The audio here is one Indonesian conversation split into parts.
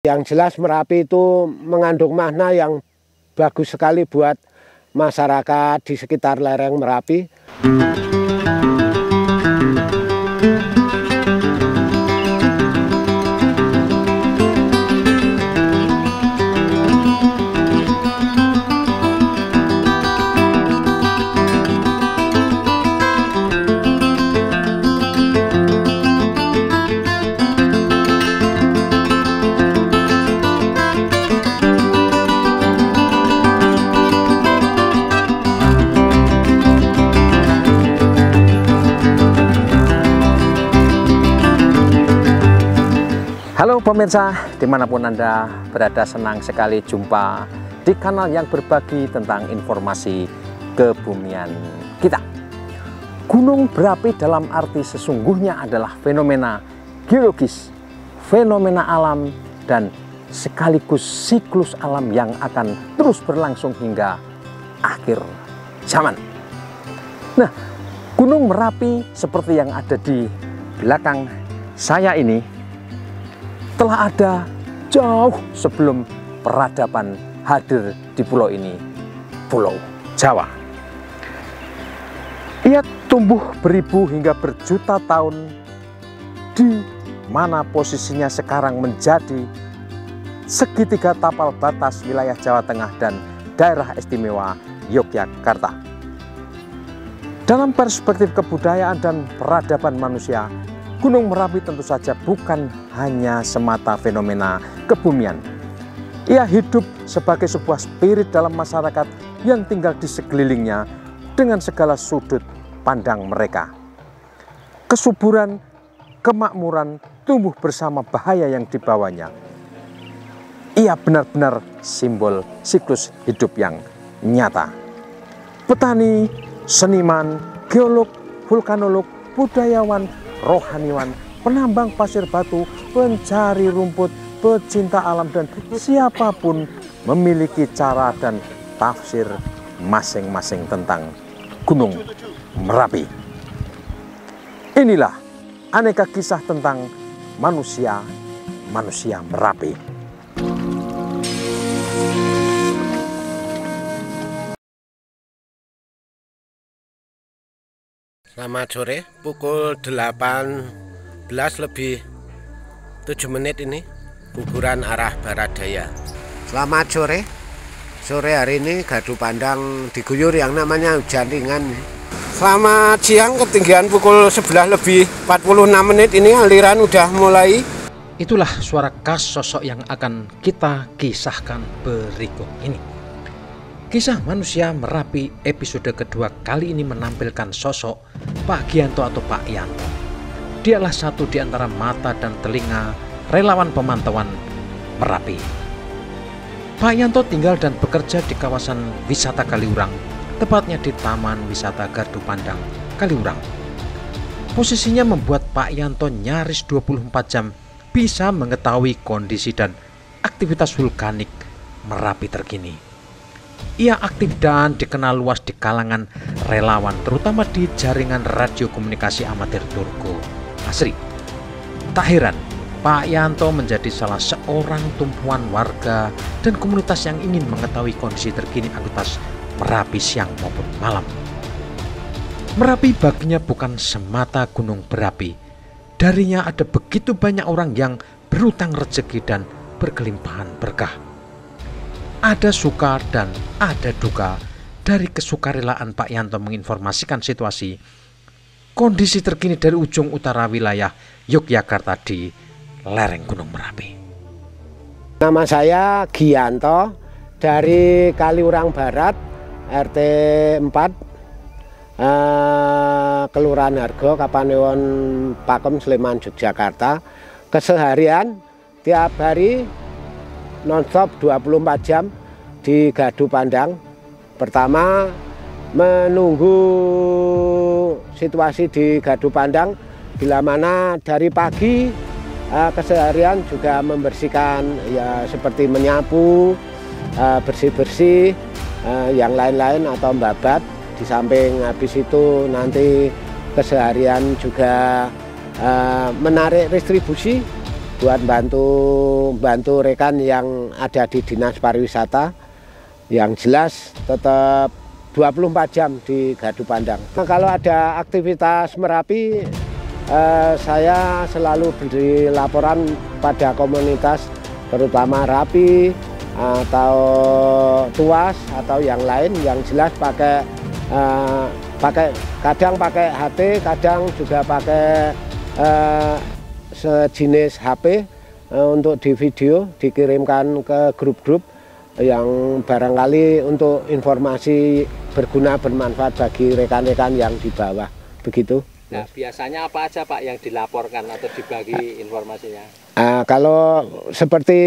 Yang jelas Merapi itu mengandung makna yang bagus sekali buat masyarakat di sekitar lereng Merapi. Halo pemirsa, dimanapun Anda berada, senang sekali jumpa di kanal yang berbagi tentang informasi kebumian kita. Gunung berapi dalam arti sesungguhnya adalah fenomena geologis, fenomena alam, dan sekaligus siklus alam yang akan terus berlangsung hingga akhir zaman. Nah, Gunung Merapi seperti yang ada di belakang saya ini telah ada jauh sebelum peradaban hadir di pulau ini, Pulau Jawa. Ia tumbuh beribu hingga berjuta tahun, di mana posisinya sekarang menjadi segitiga tapal batas wilayah Jawa Tengah dan daerah istimewa Yogyakarta. Dalam perspektif kebudayaan dan peradaban manusia, Gunung Merapi tentu saja bukan hanya semata fenomena kebumian. Ia hidup sebagai sebuah spirit dalam masyarakat yang tinggal di sekelilingnya dengan segala sudut pandang mereka. Kesuburan, kemakmuran tumbuh bersama bahaya yang dibawanya. Ia benar-benar simbol siklus hidup yang nyata. Petani, seniman, geolog, vulkanolog, budayawan, rohaniwan, penambang pasir batu, pencari rumput, pecinta alam, dan siapapun memiliki cara dan tafsir masing-masing tentang Gunung Merapi. Inilah aneka kisah tentang manusia Merapi. Selamat sore, pukul 18:07 ini, kuburan arah barat daya. Selamat sore, sore hari ini Gadu Pandang diguyur yang namanya hujan ringan. Selamat siang, ketinggian pukul 11:46 ini aliran udah mulai. Itulah suara khas sosok yang akan kita kisahkan berikut ini. Kisah manusia Merapi episode kedua kali ini menampilkan sosok Pak Gianto atau Pak Yanto. Dialah satu di antara mata dan telinga relawan pemantauan Merapi. Pak Yanto tinggal dan bekerja di kawasan wisata Kaliurang, tepatnya di Taman Wisata Gadu Pandang Kaliurang. Posisinya membuat Pak Yanto nyaris 24 jam bisa mengetahui kondisi dan aktivitas vulkanik Merapi terkini. Ia aktif dan dikenal luas di kalangan relawan, terutama di jaringan radio komunikasi amatir Turko Asri. Tak heran, Pak Yanto menjadi salah seorang tumpuan warga dan komunitas yang ingin mengetahui kondisi terkini aktivitas Merapi siang maupun malam. Merapi baginya bukan semata gunung berapi. Darinya ada begitu banyak orang yang berutang rezeki dan berkelimpahan berkah. Ada suka dan ada duka. Dari kesukarelaan Pak Yanto menginformasikan situasi kondisi terkini dari ujung utara wilayah Yogyakarta di lereng Gunung Merapi. Nama saya Gianto dari Kaliurang Barat, RT 4, Kelurahan Hargo, Kapanewon, Pakem, Sleman, Yogyakarta. Keseharian tiap hari nonstop 24 jam di Gadu Pandang. Pertama, menunggu situasi di Gadu Pandang, bila mana dari pagi keseharian juga membersihkan, ya seperti menyapu, bersih-bersih, yang lain-lain atau membabat. Di samping habis itu nanti keseharian juga menarik restribusi buat bantu rekan yang ada di Dinas Pariwisata. Yang jelas tetap 24 jam di Gardu Pandang. Nah, kalau ada aktivitas Merapi, saya selalu beri laporan pada komunitas, terutama Rapi atau Tuas atau yang lain. Yang jelas kadang pakai HT, kadang juga pakai sejenis HP untuk di video, dikirimkan ke grup-grup yang barangkali untuk informasi berguna, bermanfaat bagi rekan-rekan yang di bawah, begitu. Nah, biasanya apa aja Pak yang dilaporkan atau dibagi informasinya? Kalau seperti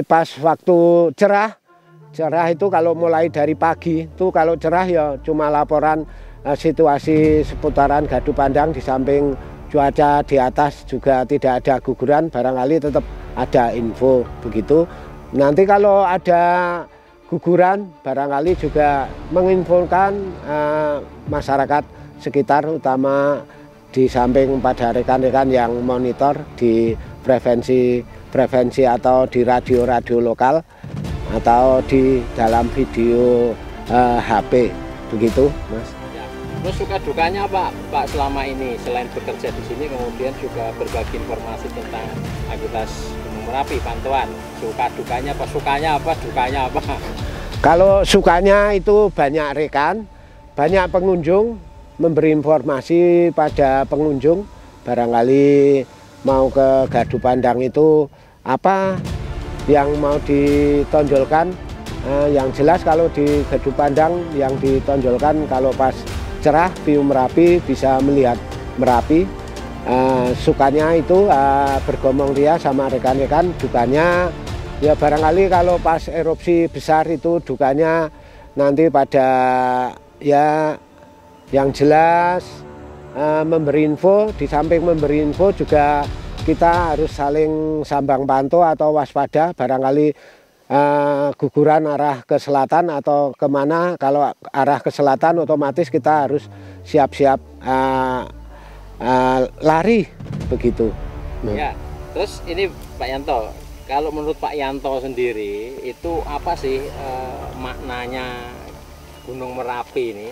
pas waktu cerah itu kalau mulai dari pagi itu kalau cerah ya cuma laporan situasi seputaran Gardu Pandang, di samping cuaca di atas juga tidak ada guguran, barangkali tetap ada info begitu. Nanti kalau ada guguran barangkali juga menginfokan masyarakat sekitar, utama di samping pada rekan-rekan yang monitor di prevensi atau di radio-radio lokal atau di dalam video HP begitu, Mas. Ya. Terus suka dukanya Pak selama ini selain bekerja di sini kemudian juga berbagi informasi tentang aktivitas Gunung Merapi, pantauan. Suka dukanya apa, sukanya apa, dukanya apa? Kalau sukanya itu banyak rekan, banyak pengunjung, memberi informasi pada pengunjung, barangkali mau ke Gardu Pandang itu apa yang mau ditonjolkan. Yang jelas kalau di Gardu Pandang yang ditonjolkan kalau pas cerah view Merapi, bisa melihat Merapi. Sukanya itu bergomong dia sama rekan-rekan, dukanya ya barangkali kalau pas erupsi besar itu dukanya nanti pada ya yang jelas memberi info, di samping memberi info juga kita harus saling sambang pantau atau waspada, barangkali guguran arah ke selatan atau kemana. Kalau arah ke selatan otomatis kita harus siap-siap lari begitu. Ya, terus ini Pak Yanto, kalau menurut Pak Yanto sendiri itu apa sih maknanya Gunung Merapi ini?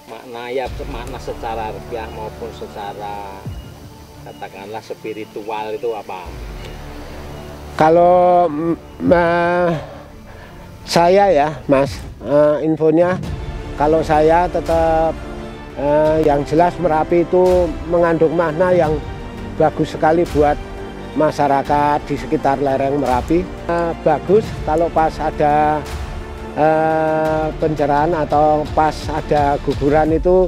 Makna secara harfiah maupun secara katakanlah spiritual itu apa? Kalau saya ya Mas, infonya kalau saya tetap yang jelas Merapi itu mengandung makna yang bagus sekali buat masyarakat di sekitar lereng Merapi. Bagus kalau pas ada pencerahan atau pas ada guguran itu,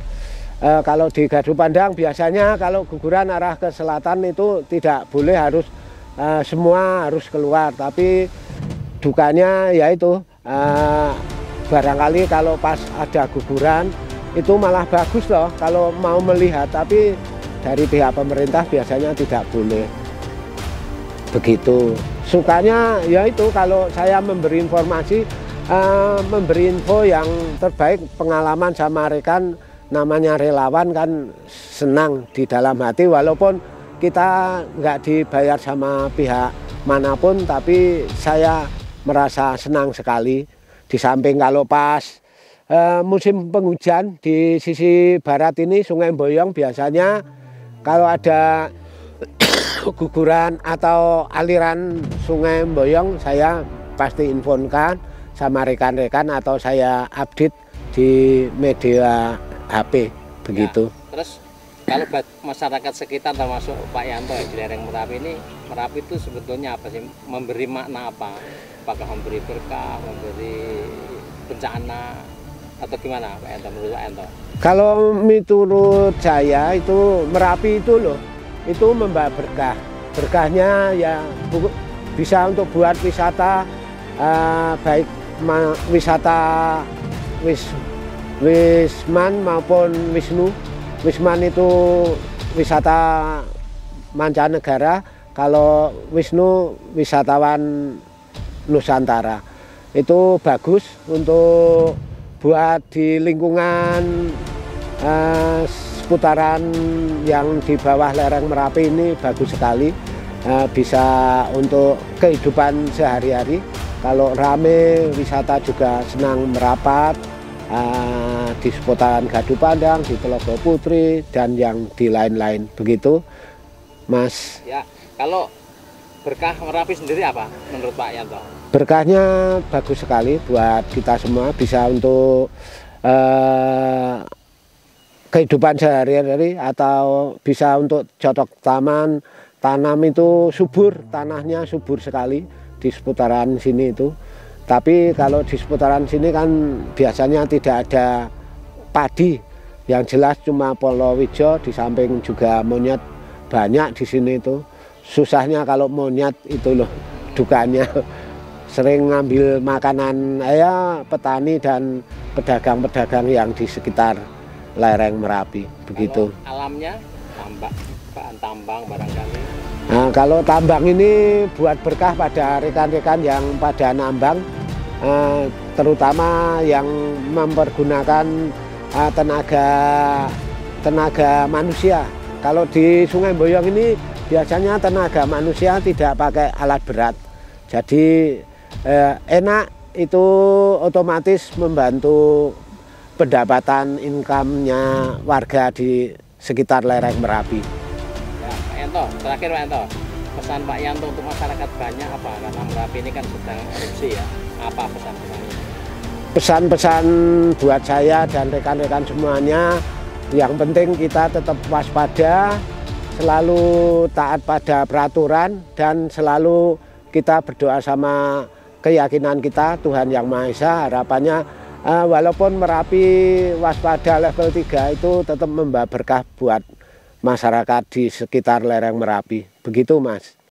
kalau di Gardu Pandang biasanya kalau guguran arah ke selatan itu tidak boleh, harus semua harus keluar. Tapi dukanya yaitu barangkali kalau pas ada guguran itu malah bagus loh kalau mau melihat, tapi dari pihak pemerintah biasanya tidak boleh begitu. Sukanya yaitu kalau saya memberi informasi, memberi info yang terbaik, pengalaman sama rekan, namanya relawan kan senang di dalam hati, walaupun kita nggak dibayar sama pihak manapun, tapi saya merasa senang sekali. Di samping kalau pas musim penghujan di sisi barat ini Sungai Boyong, biasanya kalau ada guguran atau aliran Sungai Boyong saya pasti infokan sama rekan-rekan atau saya update di media HP begitu. Ya, terus kalau masyarakat sekitar termasuk Pak Yanto di lereng Merapi ini, Merapi itu sebetulnya apa sih? Memberi makna apa? Apakah memberi berkah, memberi bencana, atau gimana Pak Yanto, menurut Pak Yanto? Kalau menurut saya itu Merapi itu loh, itu membawa berkah. Berkahnya ya bisa untuk buat wisata, baik wisata Wisman maupun Wisnu. Wisman itu wisata mancanegara, kalau Wisnu wisatawan Nusantara. Itu bagus untuk buat di lingkungan seputaran yang di bawah lereng Merapi ini, bagus sekali. bisa untuk kehidupan sehari-hari. Kalau rame, wisata juga senang merapat di seputaran Gadu Pandang, di Telaga Putri, dan yang di lain-lain. Begitu, Mas. Ya, kalau berkah Merapi sendiri apa menurut Pak Yanto? Berkahnya bagus sekali buat kita semua, bisa untuk kehidupan sehari-hari atau bisa untuk cocok taman, tanam itu subur, tanahnya subur sekali di seputaran sini itu. Tapi kalau di seputaran sini kan biasanya tidak ada padi, yang jelas cuma palawija, di samping juga monyet banyak di sini itu. Susahnya kalau monyet itu loh, dukanya sering ngambil makanan petani dan pedagang-pedagang yang di sekitar lereng Merapi, begitu. Kalau alamnya bahan tambang barangkali. Nah, kalau tambang ini buat berkah pada rekan-rekan yang pada nambang, terutama yang mempergunakan tenaga manusia. Kalau di Sungai Boyong ini biasanya tenaga manusia tidak pakai alat berat, jadi enak, itu otomatis membantu pendapatan income-nya warga di sekitar lereng Merapi. Ya, Pak Yanto, terakhir Pak Yanto, pesan Pak Yanto untuk masyarakat banyak apa? Karena Merapi ini kan sedang erupsi ya. Apa pesan-pesannya? Pesan-pesan buat saya dan rekan-rekan semuanya, yang penting kita tetap waspada, selalu taat pada peraturan, dan selalu kita berdoa sama keyakinan kita, Tuhan Yang Maha Esa. Harapannya walaupun Merapi waspada level 3 itu tetap membawa berkah buat masyarakat di sekitar lereng Merapi. Begitu, Mas.